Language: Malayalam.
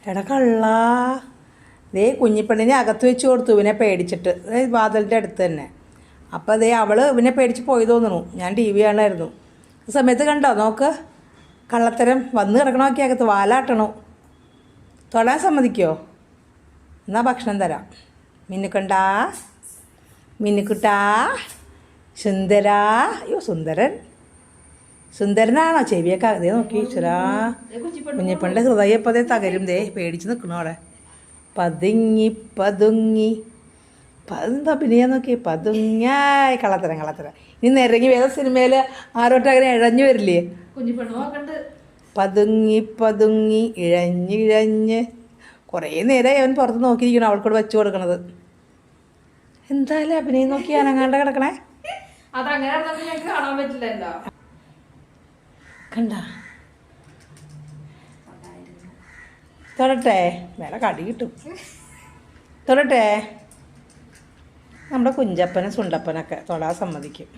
എടാ കള്ളാ, ദേ കുഞ്ഞിപ്പെണ്ണിനെ അകത്ത് വെച്ച് കൊടുത്തു ഇവനെ പേടിച്ചിട്ട്, വാതിലിൻ്റെ അടുത്ത് തന്നെ. അപ്പോൾ അതേ അവൾ ഇവനെ പേടിച്ച് പോയി തോന്നുന്നു. ഞാൻ ടി വി കാണായിരുന്നു. ആ സമയത്ത് കണ്ടോ, നോക്ക് കള്ളത്തരം വന്ന് കിടക്കണമൊക്കെ അകത്ത് വാലാട്ടണോ. തൊടാൻ സമ്മതിക്കോ? എന്നാൽ ഭക്ഷണം തരാം. മിന്നുക്കണ്ടാ, മിന്നുക്കുട്ടാ, സുന്ദരാ. അയ്യോ സുന്ദരൻ, സുന്ദരനാണോ? ചെവിയൊക്കെ അതേ നോക്കി ഈശ്വരാ. കുഞ്ഞിപ്പണ്ണിൻ്റെ ഹൃദയം ഇപ്പോൾ അതേ തകരും. ദേ പേടിച്ച് നിൽക്കണോ അവിടെ. പതുങ്ങി പതുങ്ങി എന്താ അഭിനയം നോക്കി, പതുങ്ങായി. കള്ളത്തരം കള്ളത്തരം. ഇനി നിരങ്ങി വേറെ സിനിമയിൽ ആരോട്ട് അങ്ങനെ ഇഴഞ്ഞു വരില്ലേ? പതുങ്ങി പതുങ്ങി ഇഴഞ്ഞിഴഞ്ഞ് കുറേ നേരമായി അവൻ പുറത്ത് നോക്കിയിരിക്കണം അവൾക്കൂടെ വെച്ചു കൊടുക്കണത്. എന്തായാലും അഭിനയം നോക്കി അനങ്ങാണ്ട് കിടക്കണേ. കണ്ട തൊടട്ടെ, വേറെ കടി കിട്ടും. തൊടട്ടെ. നമ്മുടെ കുഞ്ചപ്പനും സുണ്ടപ്പനൊക്കെ തൊടാൻ സമ്മതിക്കും.